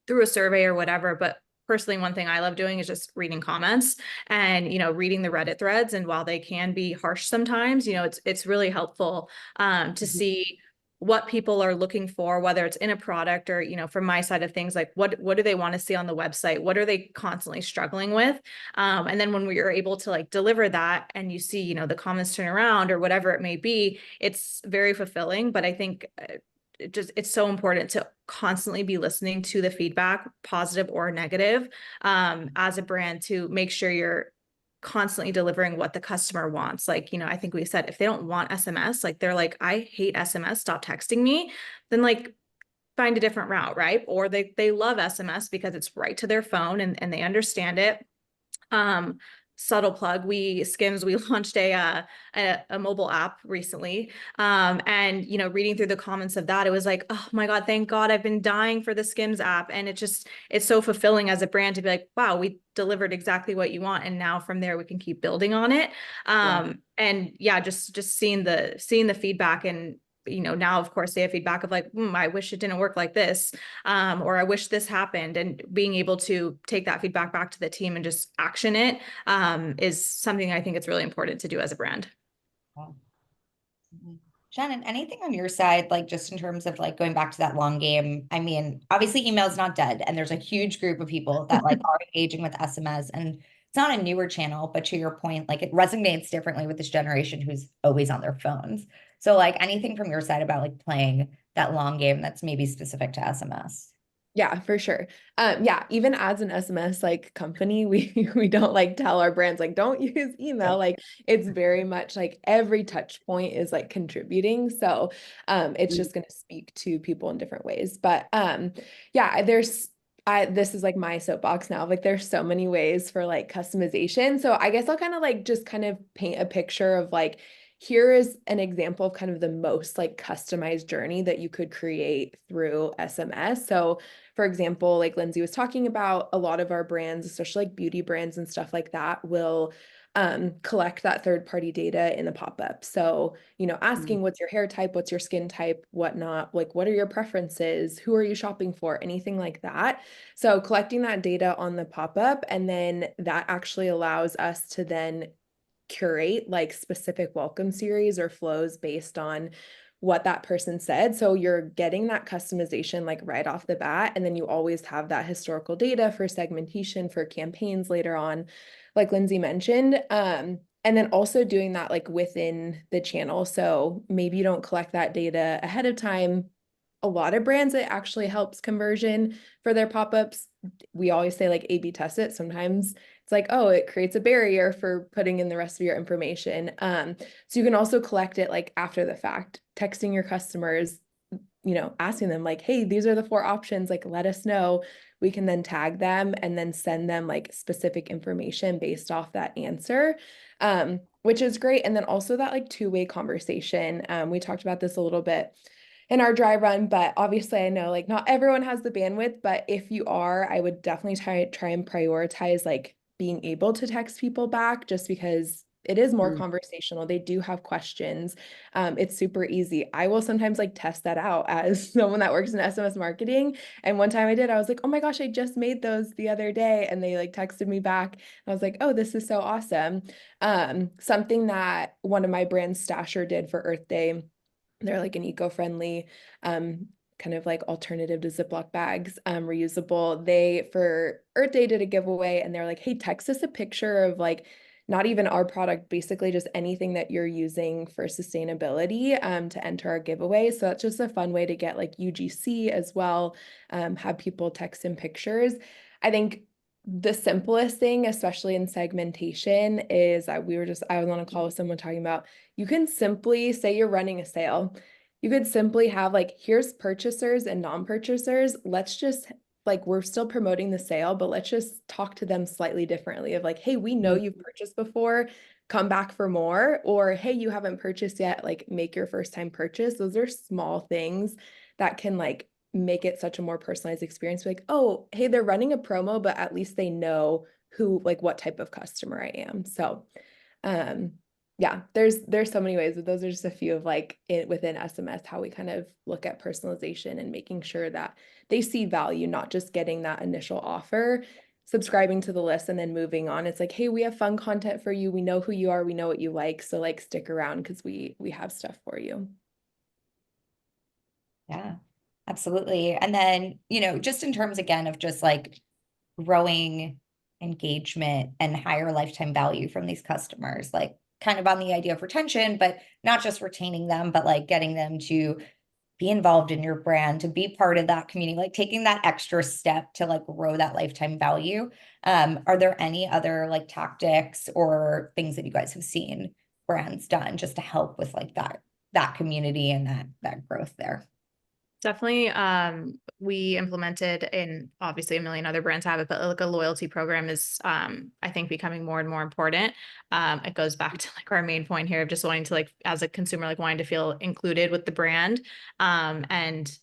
through a survey or whatever. But personally, one thing I love doing is just reading comments and, reading the Reddit threads. And while they can be harsh sometimes, it's really helpful to see what people are looking for, whether it's in a product or, from my side of things, like what do they want to see on the website? What are they constantly struggling with? And then when we are able to like deliver that and you see, the comments turn around or whatever it may be, it's very fulfilling. But I think it's so important to constantly be listening to the feedback, positive or negative, as a brand to make sure you're constantly delivering what the customer wants. Like, I think we said, if they don't want SMS, like they're like, I hate SMS, stop texting me, then like find a different route, right? Or they love SMS because it's right to their phone and they understand it. Subtle plug, SKIMS, we launched a mobile app recently. And reading through the comments of that, it was like, oh my God, thank God, I've been dying for the SKIMS app. And it's so fulfilling as a brand to be like, wow, we delivered exactly what you want. And now from there we can keep building on it. And yeah, just seeing the feedback and now of course they have feedback of like, I wish it didn't work like this, or I wish this happened, and being able to take that feedback back to the team and just action it is something I think it's really important to do as a brand. Wow. Shannon, anything on your side, like just in terms of like going back to that long game? I mean, obviously email is not dead and there's a huge group of people that like are engaging with SMS, and it's not a newer channel, but to your point, like it resonates differently with this generation who's always on their phones. So like anything from your side about like playing that long game that's maybe specific to SMS? Yeah, for sure. Yeah, even as an SMS like company, we don't like tell our brands like don't use email. Like it's very much like every touch point is like contributing. So it's just gonna speak to people in different ways. But yeah, this is like my soapbox now. Like there's so many ways for like customization. So I guess I'll kind of like just kind of paint a picture of like here is an example of kind of the most like customized journey that you could create through SMS. So for example, like Lindsay was talking about, a lot of our brands, especially like beauty brands and stuff like that, will collect that third-party data in the pop-up. So, asking what's your hair type, what's your skin type, whatnot, like what are your preferences, who are you shopping for, anything like that. So collecting that data on the pop-up, and then that actually allows us to then curate like specific welcome series or flows based on what that person said. So you're getting that customization like right off the bat. And then you always have that historical data for segmentation for campaigns later on, like Lindsay mentioned. And then also doing that like within the channel. So maybe you don't collect that data ahead of time. A lot of brands, it actually helps conversion for their pop-ups. We always say like A/B test it. Sometimes it's like, oh, it creates a barrier for putting in the rest of your information. So you can also collect it like after the fact, texting your customers, asking them like, hey, these are the 4 options, like, let us know. We can then tag them and then send them like specific information based off that answer, which is great. And then also that like 2-way conversation. We talked about this a little bit in our dry run, but obviously I know like not everyone has the bandwidth, but if you are, I would definitely try and prioritize like being able to text people back, just because it is more Mm. conversational. They do have questions. It's super easy. I will sometimes like test that out as someone that works in SMS marketing. And one time I did, I was like, oh my gosh, I just made those the other day. And they like texted me back. I was like, oh, this is so awesome. Something that one of my brands, Stasher, did for Earth Day. They're like an eco-friendly, kind of like alternative to Ziploc bags, reusable. They, for Earth Day, did a giveaway and they're like, hey, text us a picture of like, not even our product, basically just anything that you're using for sustainability, to enter our giveaway. So that's just a fun way to get like UGC as well, have people text in pictures. I think the simplest thing, especially in segmentation, is I was on a call with someone talking about, you can simply say you're running a sale. You could simply have like, here's purchasers and non-purchasers. Let's just like, we're still promoting the sale, but let's just talk to them slightly differently of like, hey, we know you've purchased before, come back for more, or hey, you haven't purchased yet, like make your first time purchase. Those are small things that can like make it such a more personalized experience. Like, oh, hey, they're running a promo, but at least they know who, like what type of customer I am. So, um, yeah, there's so many ways, but those are just a few of like within SMS, how we kind of look at personalization and making sure that they see value, not just getting that initial offer, subscribing to the list and then moving on. It's like, hey, we have fun content for you. We know who you are. We know what you like. So like stick around because we have stuff for you. Yeah, absolutely. And then, just in terms again of just like growing engagement and higher lifetime value from these customers, like kind of on the idea of retention, but not just retaining them, but like getting them to be involved in your brand, to be part of that community, like taking that extra step to like grow that lifetime value. Are there any other like tactics or things that you guys have seen brands done just to help with like that community and that growth there? Definitely. We implemented, and obviously a million other brands have it, but like a loyalty program is, I think becoming more and more important. It goes back to like our main point here of just wanting to like, as a consumer, like wanting to feel included with the brand. And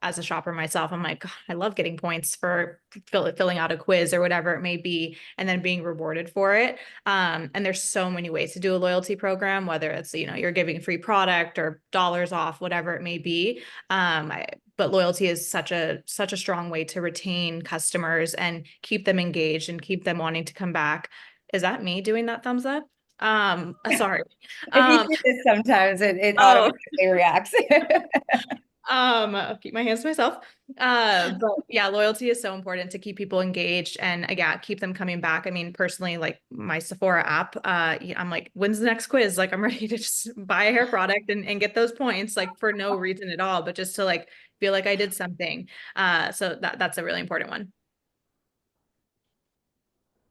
as a shopper myself, I'm like, God, I love getting points for filling out a quiz or whatever it may be, and then being rewarded for it. And there's so many ways to do a loyalty program, whether it's, you're giving a free product or dollars off, whatever it may be. But loyalty is such a strong way to retain customers and keep them engaged and keep them wanting to come back. Is that me doing that thumbs up? Sorry. If you do this sometimes, it Oh, automatically reacts. I'll keep my hands to myself. But yeah, loyalty is so important to keep people engaged and again, keep them coming back. I mean, personally, like my Sephora app, I'm like, when's the next quiz? Like, I'm ready to just buy a hair product and get those points, like for no reason at all, but just to like feel like I did something. So that's a really important one.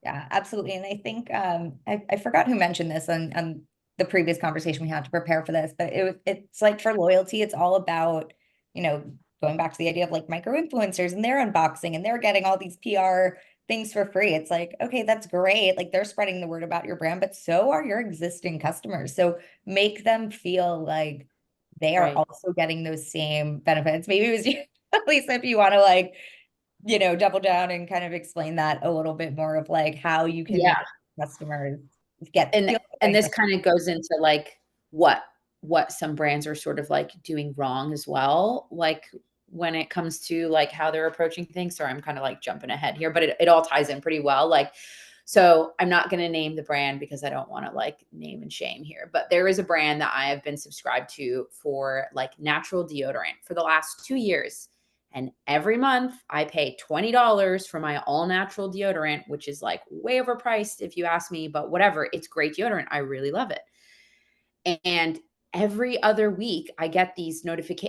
Yeah, absolutely. And I think I forgot who mentioned this on the previous conversation we had to prepare for this, but it's like for loyalty, it's all about, going back to the idea of like micro influencers and their unboxing and they're getting all these PR things for free. It's like, okay, that's great. Like they're spreading the word about your brand, but so are your existing customers. So make them feel like they are Right. also getting those same benefits. Maybe it was you, Lisa, if you want to like double down and kind of explain that a little bit more of like how you can Yeah. make customers And feel this like kind of goes into like what some brands are sort of like doing wrong as well. Like when it comes to like how they're approaching things. Sorry, I'm kind of like jumping ahead here, but it all ties in pretty well. Like, so I'm not going to name the brand because I don't want to like name and shame here, but there is a brand that I have been subscribed to for like natural deodorant for the last 2 years. And every month I pay $20 for my all natural deodorant, which is like way overpriced if you ask me, but whatever. It's great deodorant. I really love it. And every other week I get these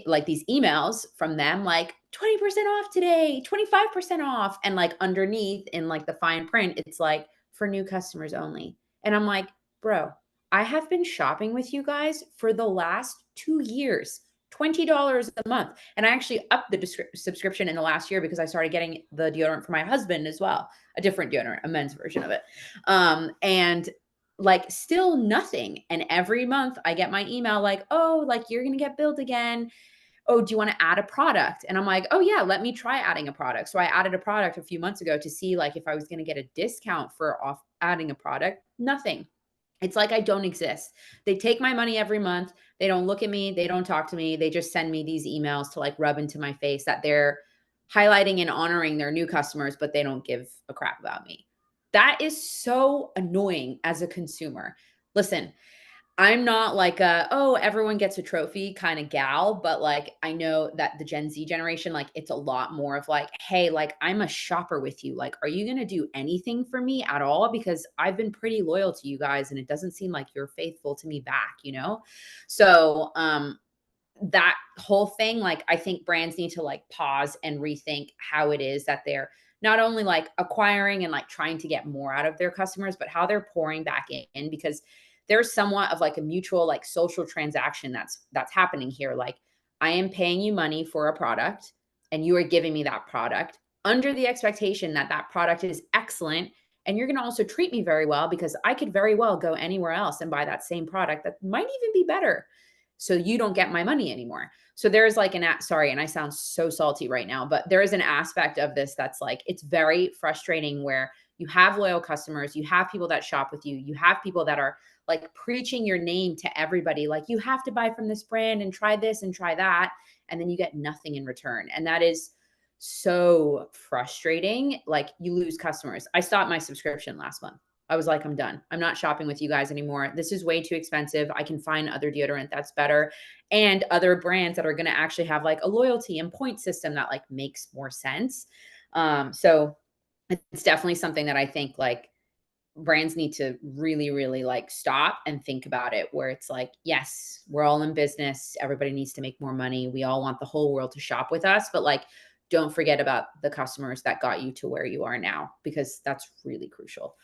like these emails from them, like 20% off today, 25% off. And like underneath in like the fine print, it's like for new customers only. And I'm like, bro, I have been shopping with you guys for the last 2 years. $20 a month. And I actually upped the subscription in the last year because I started getting the deodorant for my husband as well, a different deodorant, a men's version of it. And like still nothing. And every month I get my email like, oh, like you're going to get billed again. Oh, do you want to add a product? And I'm like, oh yeah, let me try adding a product. So I added a product a few months ago to see like if I was going to get a discount for off adding a product. Nothing. It's like I don't exist. They take my money every month. They don't look at me. They don't talk to me. They just send me these emails to like rub into my face that they're highlighting and honoring their new customers, but they don't give a crap about me. That is so annoying as a consumer. Listen, I'm not like a, oh, everyone gets a trophy kind of gal, but like I know that the Gen Z generation, like it's a lot more of like, hey, like I'm a shopper with you. Like, are you going to do anything for me at all? Because I've been pretty loyal to you guys and it doesn't seem like you're faithful to me back, you know? So, that whole thing, like I think brands need to like pause and rethink how it is that they're not only like acquiring and like trying to get more out of their customers, but how they're pouring back in, because there's somewhat of like a mutual like social transaction that's happening here. Like I am paying you money for a product and you are giving me that product under the expectation that that product is excellent, and you're going to also treat me very well because I could very well go anywhere else and buy that same product that might even be better, so you don't get my money anymore. So there's like sorry, and I sound so salty right now, but there is an aspect of this that's like, it's very frustrating where you have loyal customers, you have people that shop with you, you have people that are like preaching your name to everybody, like you have to buy from this brand and try this and try that, and then you get nothing in return. And that is so frustrating. Like you lose customers. I stopped my subscription last month. I was like, I'm done. I'm not shopping with you guys anymore. This is way too expensive. I can find other deodorant that's better and other brands that are going to actually have like a loyalty and point system that like makes more sense. So it's definitely something that I think like brands need to really, really like stop and think about it, where it's like, yes, we're all in business. Everybody needs to make more money. We all want the whole world to shop with us, but like, don't forget about the customers that got you to where you are now, because that's really crucial.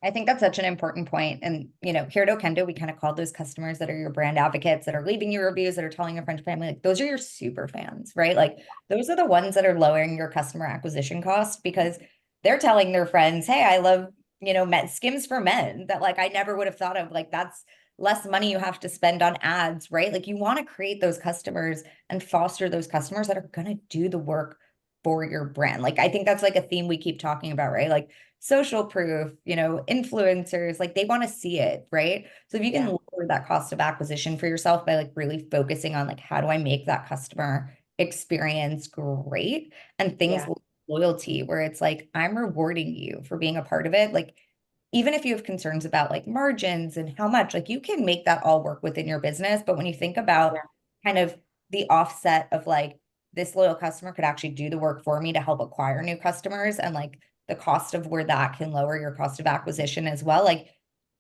I think that's such an important point. And, you know, here at Okendo, we kind of call those customers that are your brand advocates, that are leaving you reviews, that are telling your friends and family, like those are your super fans, right? Like those are the ones that are lowering your customer acquisition cost because they're telling their friends, hey, I love, you know, SKIMS for men, that like I never would have thought of. Like that's less money you have to spend on ads, right? Like you want to create those customers and foster those customers that are going to do the work for your brand. Like I think that's like a theme we keep talking about, right? Like social proof, you know, influencers, like they want to see it, right? So if you can lower that cost of acquisition for yourself by like really focusing on like, how do I make that customer experience great, and things like loyalty, where it's like, I'm rewarding you for being a part of it. Like, even if you have concerns about like margins and how much, like you can make that all work within your business. But when you think about kind of the offset of like, this loyal customer could actually do the work for me to help acquire new customers, and like the cost of where that can lower your cost of acquisition as well. Like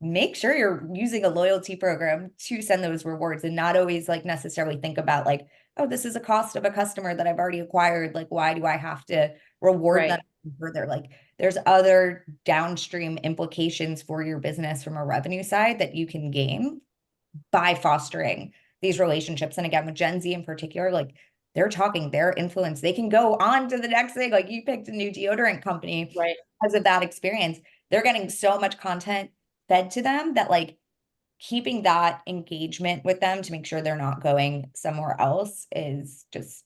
make sure you're using a loyalty program to send those rewards, and not always like necessarily think about like, oh, this is a cost of a customer that I've already acquired. Like, why do I have to reward them further? Like there's other downstream implications for your business from a revenue side that you can gain by fostering these relationships. And again, with Gen Z in particular, like they're talking their influence. They can go on to the next thing. Like you picked a new deodorant company because of that experience. They're getting so much content fed to them that like keeping that engagement with them to make sure they're not going somewhere else is just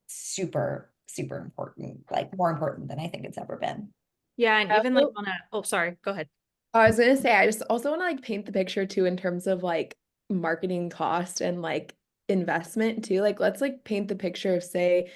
super, super important. Like more important than I think it's ever been. Yeah. And even like oh, sorry, go ahead. I was gonna say, I just also want to like paint the picture too in terms of like marketing cost and like investment too. Like let's like paint the picture of, say,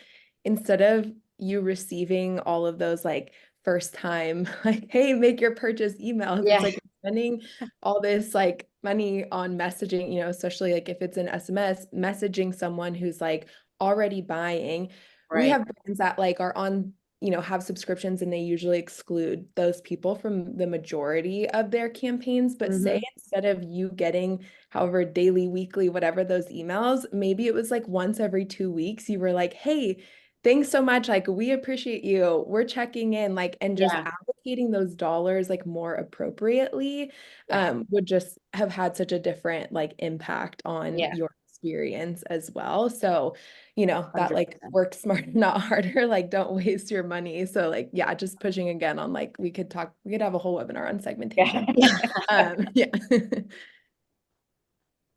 instead of you receiving all of those like first time like, hey, make your purchase emails, it's like spending all this like money on messaging, you know, especially like if it's an SMS, messaging someone who's like already buying. We have brands that like are on, you know, have subscriptions and they usually exclude those people from the majority of their campaigns. But say instead of you getting however daily, weekly, whatever those emails, maybe it was like once every 2 weeks, you were like, hey, thanks so much. Like, we appreciate you. We're checking in, like, and just allocating those dollars like more appropriately would just have had such a different like impact on your experience as well. So, you know, that 100%. like work smarter, not harder, like don't waste your money. So like, yeah, just pushing again on like, we could have a whole webinar on segmentation.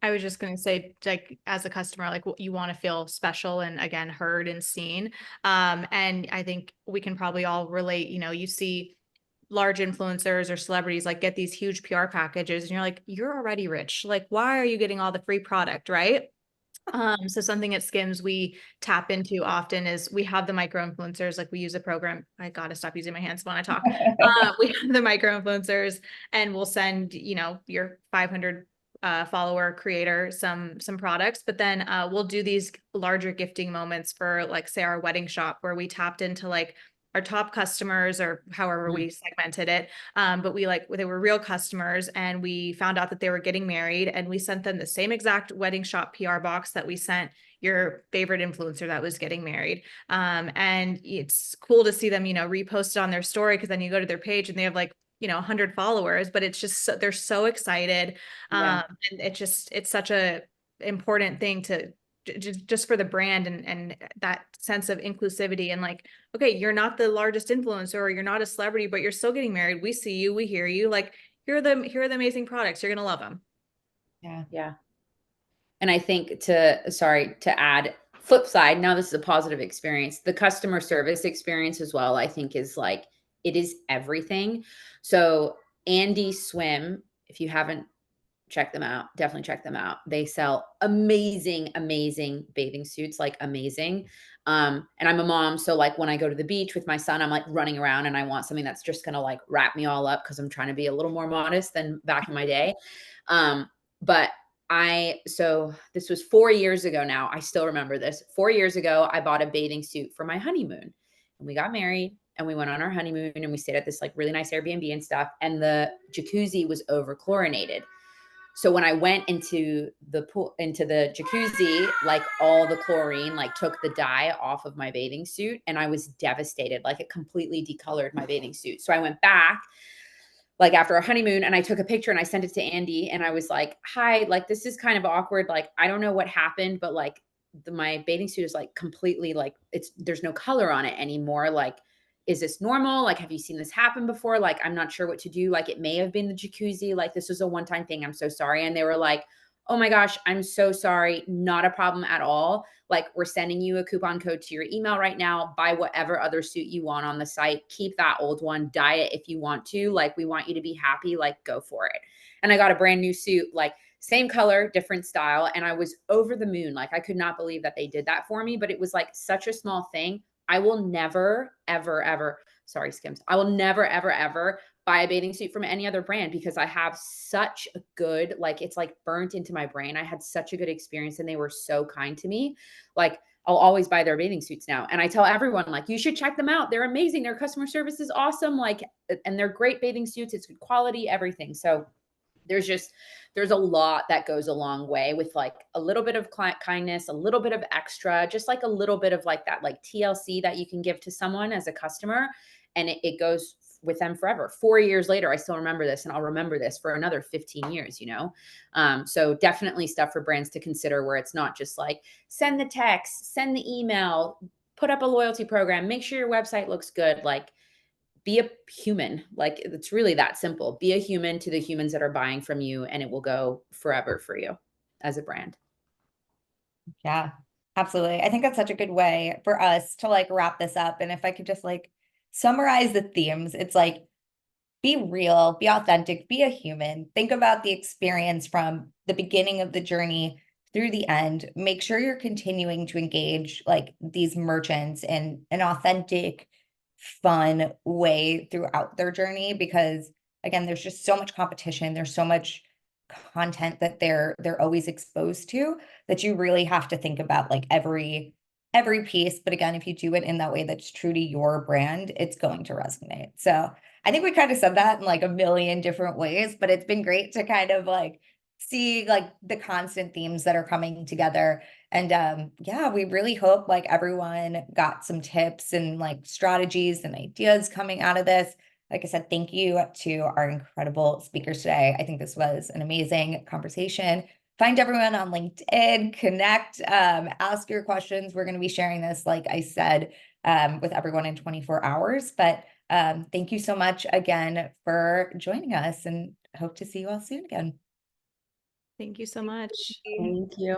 I was just going to say, like, as a customer, like you want to feel special and again, heard and seen. And I think we can probably all relate, you know, you see large influencers or celebrities like get these huge PR packages and you're like, you're already rich. Like, why are you getting all the free product, right? So something at SKIMS we tap into often is we have the micro influencers, like we use a program. I gotta stop using my hands when I talk. We have the micro influencers and we'll send, your 500 follower creator some products, but then we'll do these larger gifting moments for like, say, our wedding shop where we tapped into like our top customers or however we segmented it. But they were real customers and we found out that they were getting married and we sent them the same exact wedding shop PR box that we sent your favorite influencer that was getting married. And it's cool to see them, repost it on their story, because then you go to their page and they have like, 100 followers, but it's just, they're so excited. And it's such a important thing to just for the brand and that sense of inclusivity and like, okay, you're not the largest influencer or you're not a celebrity, but you're still getting married. We see you, we hear you. Like, here are the amazing products. You're going to love them. Yeah. Yeah. And I think to add flip side, now this is a positive experience. The customer service experience as well, I think is like, it is everything. So Andy Swim, if you haven't checked them out, definitely check them out. They sell amazing, amazing bathing suits, like amazing. And I'm a mom. So like when I go to the beach with my son, I'm like running around and I want something that's just going to like wrap me all up, because I'm trying to be a little more modest than back in my day. But so this was 4 years ago now. I still remember this. 4 years ago, I bought a bathing suit for my honeymoon and we got married and we went on our honeymoon and we stayed at this like really nice Airbnb and stuff. And the jacuzzi was over chlorinated. So when I went into the pool, into the jacuzzi, like all the chlorine, like took the dye off of my bathing suit and I was devastated. Like it completely decolored my bathing suit. So I went back like after our honeymoon and I took a picture and I sent it to Andy and I was like, hi, like, this is kind of awkward. Like, I don't know what happened, but like my bathing suit is like completely like there's no color on it anymore. Like, is this normal? Like, have you seen this happen before? Like, I'm not sure what to do. Like, it may have been the jacuzzi. Like, this was a one-time thing. I'm so sorry. And they were like, oh my gosh, I'm so sorry. Not a problem at all. Like, we're sending you a coupon code to your email right now. Buy whatever other suit you want on the site. Keep that old one. Dye it if you want to. Like, we want you to be happy. Like, go for it. And I got a brand new suit, like same color, different style. And I was over the moon. Like, I could not believe that they did that for me, but it was like such a small thing. I will never, ever, ever, sorry, Skims. I will never, ever, ever buy a bathing suit from any other brand, because I have such a good, like, it's like burnt into my brain. I had such a good experience and they were so kind to me. Like, I'll always buy their bathing suits now. And I tell everyone, like, you should check them out. They're amazing. Their customer service is awesome. Like, and they're great bathing suits. It's good quality, everything. So there's a lot that goes a long way with like a little bit of client kindness, a little bit of extra, just like a little bit of like that, like TLC that you can give to someone as a customer. And it goes with them forever. 4 years later, I still remember this and I'll remember this for another 15 years, So definitely stuff for brands to consider, where it's not just like send the text, send the email, put up a loyalty program, make sure your website looks good. Like, be a human. Like, it's really that simple. Be a human to the humans that are buying from you, and it will go forever for you as a brand. Yeah, absolutely. I think that's such a good way for us to like wrap this up. And if I could just like summarize the themes, it's like, be real, be authentic, be a human. Think about the experience from the beginning of the journey through the end. Make sure you're continuing to engage like these merchants in an authentic, fun way throughout their journey, because again, there's just so much competition. There's so much content that they're always exposed to, that you really have to think about like every piece. But again, if you do it in that way that's true to your brand, it's going to resonate. So I think we kind of said that in like a million different ways, but it's been great to kind of like see like the constant themes that are coming together. And yeah, we really hope like everyone got some tips and like strategies and ideas coming out of this. Like I said, thank you to our incredible speakers today. I think this was an amazing conversation. Find everyone on LinkedIn, connect, ask your questions. We're going to be sharing this, like I said, with everyone in 24 hours. But thank you so much again for joining us, and hope to see you all soon again. Thank you so much. Thank you.